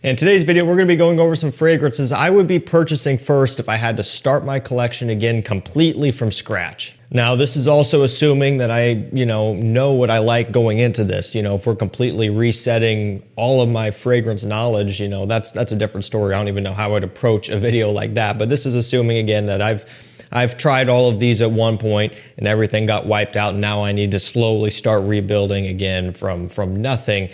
In today's video, we're going to be going over some fragrances I would be purchasing first if I had to start my collection again completely from scratch. Now, this is also assuming that I, know what I like going into this. If we're completely resetting all of my fragrance knowledge, that's a different story. I don't even know how I'd approach a video like that. But this is assuming, again, that I've tried all of these at one point and everything got wiped out. And now I need to slowly start rebuilding again from nothing.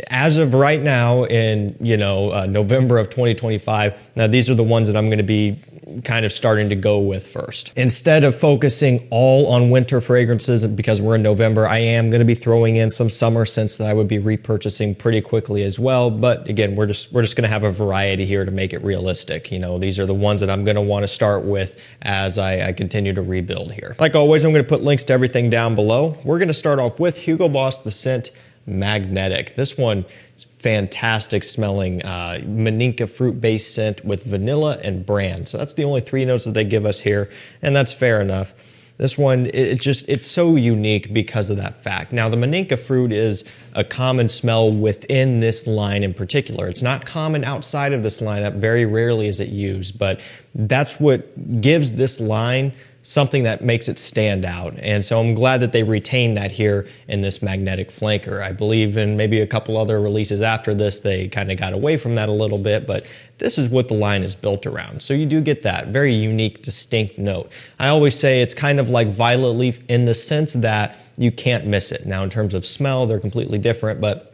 As of right now in, November of 2025, now these are the ones that I'm going to be kind of starting to go with first. Instead of focusing all on winter fragrances because we're in November, I am going to be throwing in some summer scents that I would be repurchasing pretty quickly as well. But again, we're just going to have a variety here to make it realistic. These are the ones that I'm going to want to start with as I continue to rebuild here. Like always, I'm going to put links to everything down below. We're going to start off with Hugo Boss, the scent Magnetic. This one is fantastic smelling Maninka fruit-based scent with vanilla and bran. So that's the only three notes that they give us here, and that's fair enough. This one, it's so unique because of that fact. Now, the Maninka fruit is a common smell within this line in particular. It's not common outside of this lineup. Very rarely is it used, but that's what gives this line something that makes it stand out. And so I'm glad that they retained that here in this Magnetic flanker. I believe in maybe a couple other releases after this, they kind of got away from that a little bit, but this is what the line is built around. So you do get that very unique, distinct note. I always say it's kind of like violet leaf in the sense that you can't miss it. Now, in terms of smell, they're completely different, but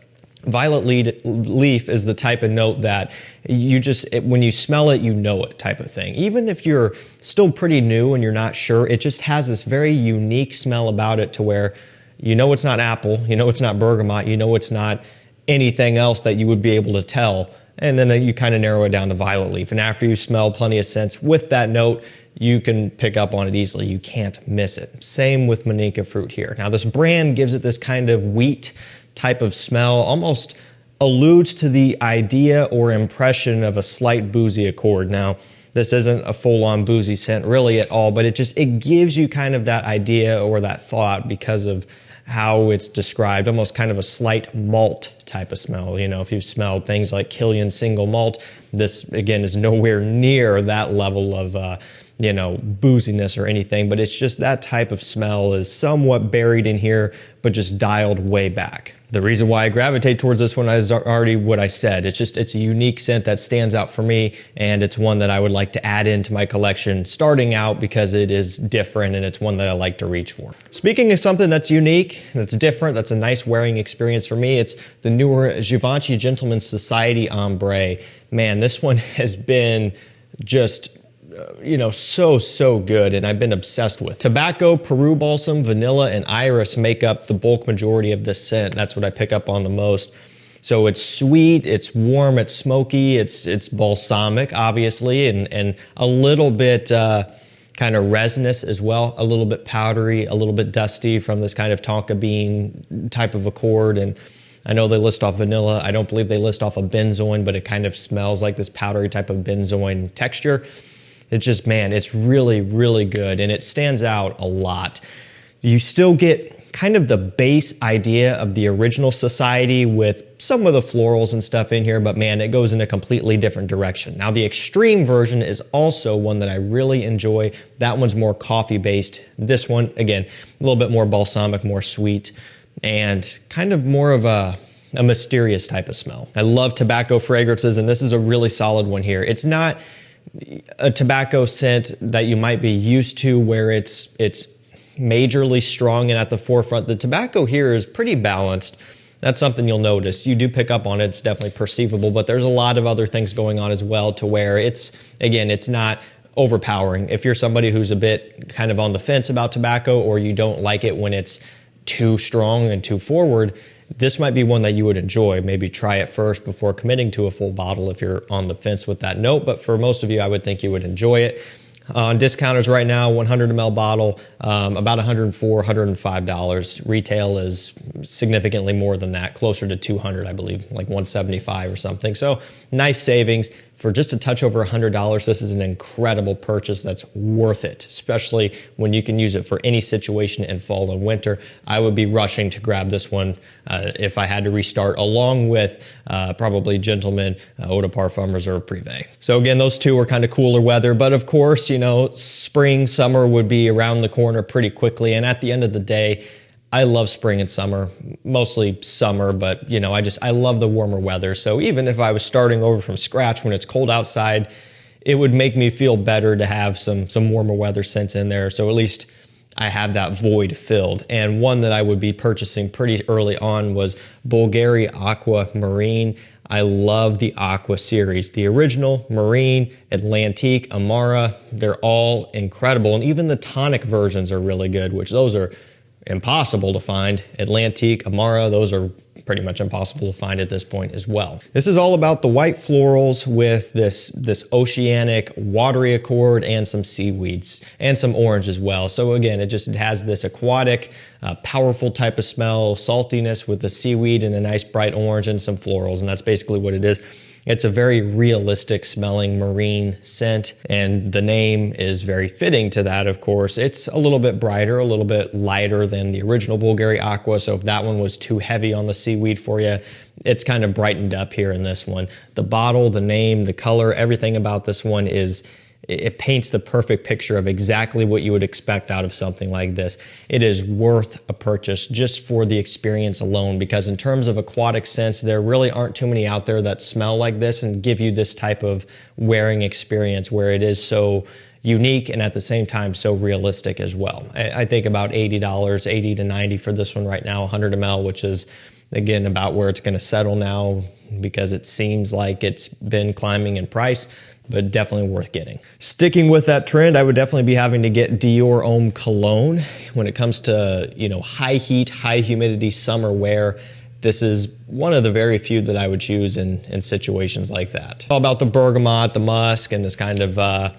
violet leaf is the type of note that when you smell it, you know it type of thing. Even if you're still pretty new and you're not sure, it just has this very unique smell about it to where it's not apple, it's not bergamot, it's not anything else that you would be able to tell. And then you kind of narrow it down to violet leaf. And after you smell plenty of scents with that note, you can pick up on it easily. You can't miss it. Same with Maninka fruit here. Now, this brand gives it this kind of wheat type of smell, almost alludes to the idea or impression of a slight boozy accord. Now, this isn't a full-on boozy scent really at all, but it gives you kind of that idea or that thought because of how it's described, almost kind of a slight malt type of smell. If you've smelled things like Killian single malt, this again is nowhere near that level of booziness or anything, but it's just that type of smell is somewhat buried in here, but just dialed way back. The reason why I gravitate towards this one is already what I said. It's a unique scent that stands out for me, and it's one that I would like to add into my collection starting out because it is different and it's one that I like to reach for. Speaking of something that's unique, that's different, that's a nice wearing experience for me, it's the newer Givenchy Gentleman's Society Ombre. Man, this one has been just so good, and I've been obsessed with. Tobacco, Peru balsam, vanilla, and iris make up the bulk majority of this scent. That's what I pick up on the most. So it's sweet, it's warm, it's smoky, it's balsamic, obviously, and a little bit kind of resinous as well, a little bit powdery, a little bit dusty from this kind of tonka bean type of accord. And I know they list off vanilla. I don't believe they list off a benzoin, but it kind of smells like this powdery type of benzoin texture. It's just, man, it's really, really good, and it stands out a lot. You still get kind of the base idea of the original Society with some of the florals and stuff in here, but man, it goes in a completely different direction. Now, the extreme version is also one that I really enjoy. That one's more coffee-based. This one, again, a little bit more balsamic, more sweet, and kind of more of a mysterious type of smell. I love tobacco fragrances, and this is a really solid one here. It's not a tobacco scent that you might be used to where it's majorly strong and at the forefront. The tobacco here is pretty balanced. That's something you'll notice. You do pick up on it. It's definitely perceivable, but there's a lot of other things going on as well to where it's not overpowering. If you're somebody who's a bit kind of on the fence about tobacco, or you don't like it when it's too strong and too forward, this might be one that you would enjoy. Maybe try it first before committing to a full bottle if you're on the fence with that note. But for most of you, I would think you would enjoy it. On discounters right now, 100 ml bottle, about $104, $105. Retail is significantly more than that, closer to $200, I believe, like $175 or something. So nice savings. for just a touch over $100, this is an incredible purchase that's worth it, especially when you can use it for any situation in fall and winter. I would be rushing to grab this one if I had to restart, along with probably Gentleman, Eau de Parfum Reserve Privé. So again, those two are kind of cooler weather, but of course, you know, spring, summer would be around the corner pretty quickly. And at the end of the day, I love spring and summer, mostly summer, but you know, I love the warmer weather. So even if I was starting over from scratch when it's cold outside, it would make me feel better to have some warmer weather scents in there. So at least I have that void filled. And one that I would be purchasing pretty early on was Bulgari Aqua Marine. I love the Aqua series. The original, Marine, Atlantique, Amara, they're all incredible. And even the tonic versions are really good, which those are impossible to find. Atlantique, Amara, those are pretty much impossible to find at this point as well. This is all about the white florals with this oceanic watery accord and some seaweeds and some orange as well. So again, it has this aquatic, powerful type of smell, saltiness with the seaweed and a nice bright orange and some florals, and that's basically what it is. It's a very realistic smelling marine scent, and the name is very fitting to that, of course. It's a little bit brighter, a little bit lighter than the original Bulgari Aqua, so if that one was too heavy on the seaweed for you, it's kind of brightened up here in this one. The bottle, the name, the color, everything about this one it paints the perfect picture of exactly what you would expect out of something like this. It is worth a purchase just for the experience alone, because in terms of aquatic scents, there really aren't too many out there that smell like this and give you this type of wearing experience where it is so unique and at the same time so realistic as well. I think about $80, $80 to $90 for this one right now, 100 ml, which is again about where it's going to settle now because it seems like it's been climbing in price, but definitely worth getting. Sticking with that trend, I would definitely be having to get Dior Homme Cologne. When it comes to, you know, high heat, high humidity summer wear, this is one of the very few that I would choose in situations like that. All about the bergamot, the musk, and this kind of,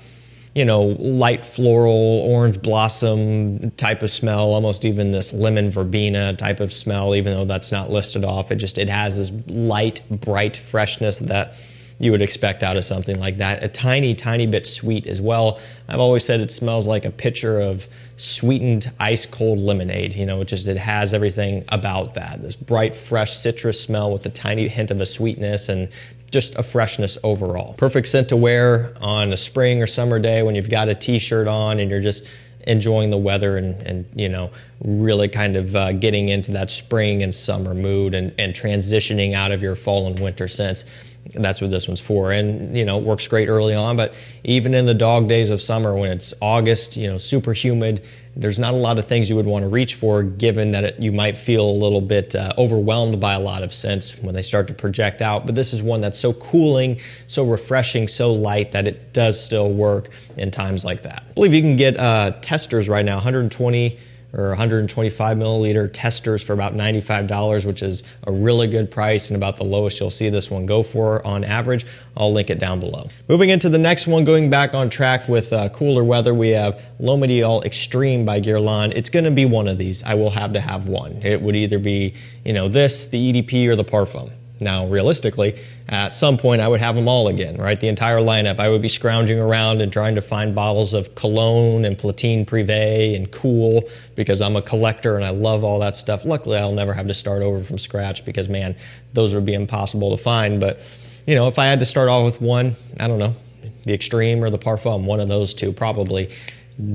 you know, light floral, orange blossom type of smell, almost even this lemon verbena type of smell, even though that's not listed off. It has this light, bright freshness that you would expect out of something like that. A tiny, tiny bit sweet as well. I've always said it smells like a pitcher of sweetened ice cold lemonade. You know, it has everything about that. This bright, fresh citrus smell with a tiny hint of a sweetness and just a freshness overall. Perfect scent to wear on a spring or summer day when you've got a t-shirt on and you're just enjoying the weather and you know, really kind of getting into that spring and summer mood and transitioning out of your fall and winter scents. That's what this one's for. And, you know, it works great early on, but even in the dog days of summer when it's August, you know, super humid, there's not a lot of things you would want to reach for, given that you might feel a little bit overwhelmed by a lot of scents when they start to project out. But this is one that's so cooling, so refreshing, so light that it does still work in times like that. I believe you can get testers right now, 120 or 125 milliliter testers for about $95, which is a really good price and about the lowest you'll see this one go for on average. I'll link it down below. Moving into the next one, going back on track with cooler weather, we have L'Homme Extreme by Guerlain. It's going to be one of these. I will have to have one. It would either be, you know, this, the EDP, or the Parfum. Now, realistically, at some point, I would have them all again, right? The entire lineup. I would be scrounging around and trying to find bottles of Cologne and Platine Privé and Cool because I'm a collector and I love all that stuff. Luckily, I'll never have to start over from scratch because, man, those would be impossible to find. But, you know, if I had to start off with one, I don't know, the Extreme or the Parfum, one of those two probably.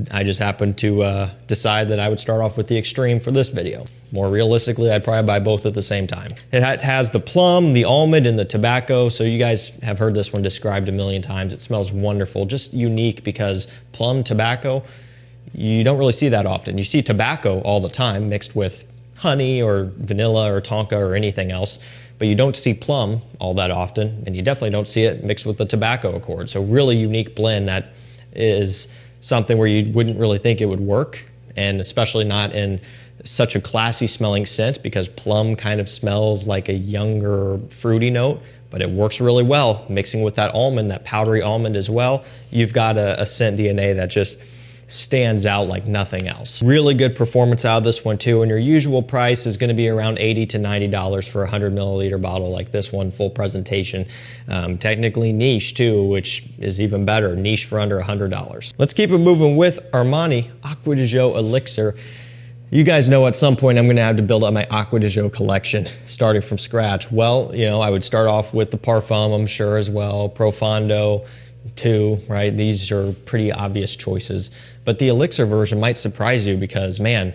I just happened to decide that I would start off with the Extreme for this video. More realistically, I'd probably buy both at the same time. It has the plum, the almond, and the tobacco, so you guys have heard this one described a million times. It smells wonderful, just unique because plum, tobacco, you don't really see that often. You see tobacco all the time mixed with honey or vanilla or tonka or anything else, but you don't see plum all that often, and you definitely don't see it mixed with the tobacco accord. So really unique blend that is something where you wouldn't really think it would work, and especially not in such a classy smelling scent because plum kind of smells like a younger fruity note, but it works really well mixing with that almond, that powdery almond as well. You've got a scent DNA that just stands out like nothing else. Really good performance out of this one too, and your usual price is going to be around $80 to $90 for a 100 milliliter bottle like this one, full presentation. Technically niche too, which is even better, niche for under $100. Let's keep it moving with Armani Acqua di Gio Elixir. You guys know at some point I'm going to have to build up my Acqua di Gio collection, starting from scratch. Well, you know, I would start off with the Parfum, I'm sure, as well, Profondo, too, right? These are pretty obvious choices. But the Elixir version might surprise you because, man,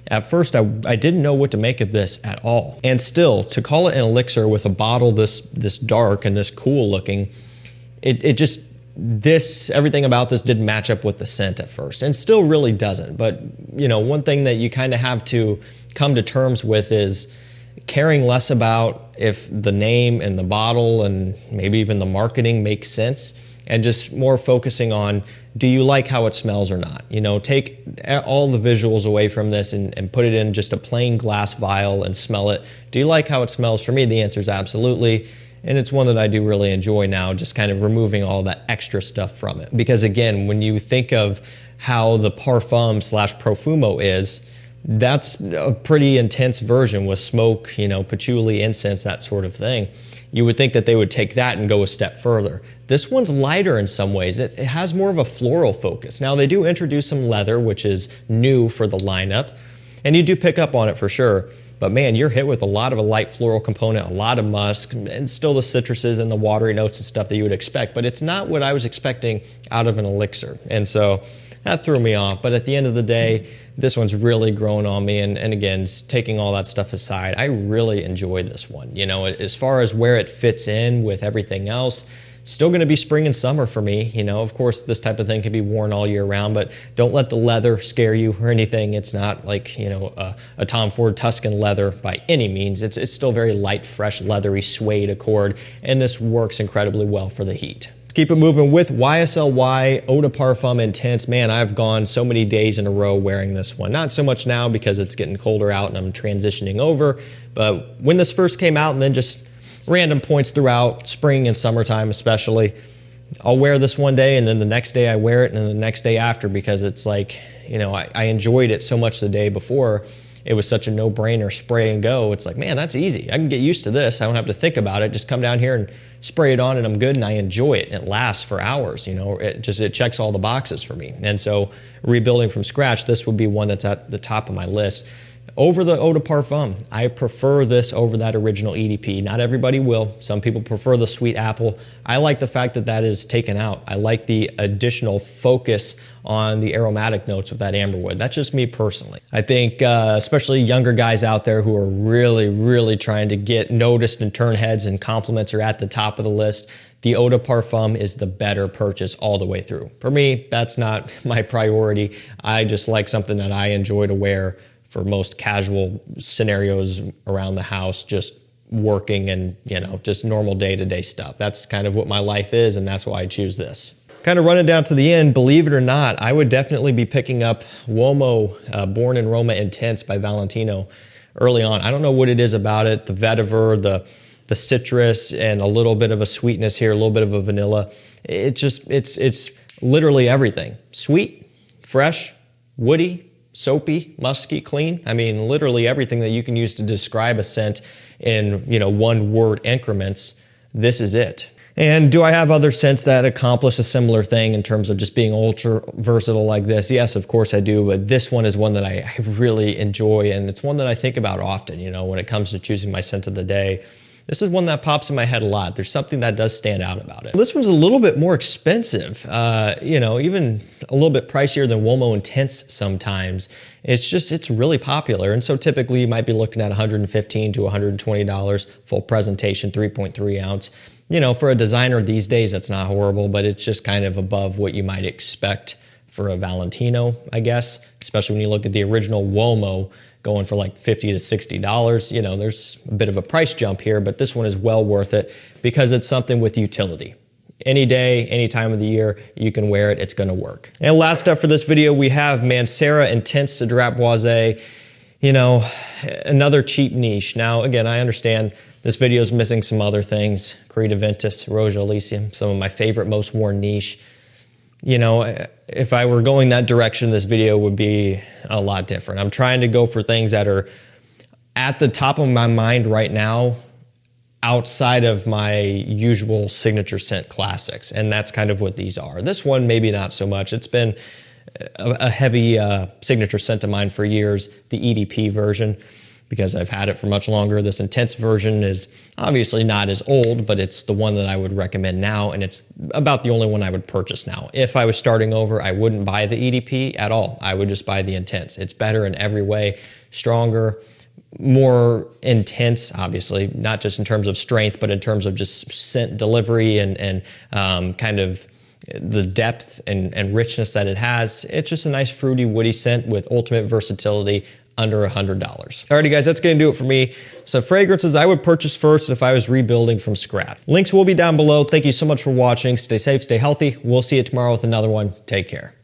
at first I didn't know what to make of this at all. And still, to call it an Elixir with a bottle this dark and this cool looking, everything about this didn't match up with the scent at first, and still really doesn't. But, you know, one thing that you kind of have to come to terms with is caring less about if the name and the bottle and maybe even the marketing makes sense, and just more focusing on, do you like how it smells or not? You know, take all the visuals away from this and put it in just a plain glass vial and smell it. Do you like how it smells? For me, the answer is absolutely. And it's one that I do really enjoy now, just kind of removing all that extra stuff from it. Because again, when you think of how the Parfum / Profumo is, that's a pretty intense version with smoke, you know, patchouli, incense, that sort of thing. You would think that they would take that and go a step further. This one's lighter in some ways. It has more of a floral focus. Now, they do introduce some leather, which is new for the lineup, and you do pick up on it for sure. But man, you're hit with a lot of a light floral component, a lot of musk, and still the citruses and the watery notes and stuff that you would expect. But it's not what I was expecting out of an Elixir. And so that threw me off. But at the end of the day, this one's really grown on me. And again, taking all that stuff aside, I really enjoy this one. You know, as far as where it fits in with everything else, still going to be spring and summer for me. You know, of course, this type of thing can be worn all year round, but don't let the leather scare you or anything. It's not like, you know, a Tom Ford Tuscan leather by any means. It's still very light, fresh, leathery suede accord, and this works incredibly well for the heat. Let's keep it moving with YSL Eau de Parfum Intense. Man, I've gone so many days in a row wearing this one. Not so much now because it's getting colder out and I'm transitioning over, but when this first came out and then just random points throughout spring and summertime especially, I'll wear this one day and then the next day I wear it and then the next day after, because it's like, you know, I enjoyed it so much the day before. It was such a no-brainer, spray and go. It's like, man, that's easy. I can get used to this. I don't have to think about it. Just come down here and spray it on and I'm good, and I enjoy it. And it lasts for hours, you know. It checks all the boxes for me. And so rebuilding from scratch, this would be one that's at the top of my list. Over the Eau de Parfum, I prefer this over that original EDP. Not everybody will. Some people prefer the sweet apple. I like the fact that that is taken out. I like the additional focus on the aromatic notes with that amberwood. That's just me personally. I think especially younger guys out there who are really, really trying to get noticed and turn heads, and compliments are at the top of the list, the Eau de Parfum is the better purchase all the way through. For me, that's not my priority. I just like something that I enjoy to wear for most casual scenarios around the house, just working and, you know, just normal day-to-day stuff. That's kind of what my life is, and that's why I choose this. Kind of running down to the end, believe it or not, I would definitely be picking up Uomo Born in Roma Intense by Valentino early on. I don't know what it is about it, the vetiver, the citrus, and a little bit of a sweetness here, a little bit of a vanilla. It's literally everything. Sweet, fresh, woody, soapy, musky, clean. I mean, literally everything that you can use to describe a scent in, you know, one word increments. This is it. And do I have other scents that accomplish a similar thing in terms of just being ultra versatile like this? Yes, of course I do, but this one is one that I really enjoy, and it's one that I think about often, you know, when it comes to choosing my scent of the day. This is one that pops in my head a lot. There's something that does stand out about it. This one's a little bit more expensive, you know, even a little bit pricier than Uomo Intense sometimes. It's really popular. And so typically you might be looking at $115 to $120, full presentation, 3.3 ounce. You know, for a designer these days, that's not horrible, but it's just kind of above what you might expect for a Valentino, I guess, especially when you look at the original Uomo going for like $50 to $60. You know, there's a bit of a price jump here, but this one is well worth it because it's something with utility. Any day, any time of the year, you can wear it, it's gonna work. And last up for this video, we have Mancera Intense Cedrat Boisé. You know, another cheap niche. Now, again, I understand this video is missing some other things. Creed Aventus, Roja Elysium, some of my favorite, most worn niche. you know, if I were going that direction, this video would be a lot different. I'm trying to go for things that are at the top of my mind right now, outside of my usual signature scent classics. And that's kind of what these are. This one, maybe not so much. It's been a heavy signature scent of mine for years, the EDP version, because I've had it for much longer. This intense version is obviously not as old, but it's the one that I would recommend now, and it's about the only one I would purchase now. If I was starting over, I wouldn't buy the EDP at all. I would just buy the intense. It's better in every way, stronger, more intense, obviously, not just in terms of strength, but in terms of just scent delivery and kind of the depth and richness that it has. It's just a nice fruity, woody scent with ultimate versatility under $100. Alrighty guys, that's gonna do it for me. So fragrances I would purchase first if I was rebuilding from scratch. Links will be down below. Thank you so much for watching. Stay safe, stay healthy. We'll see you tomorrow with another one. Take care.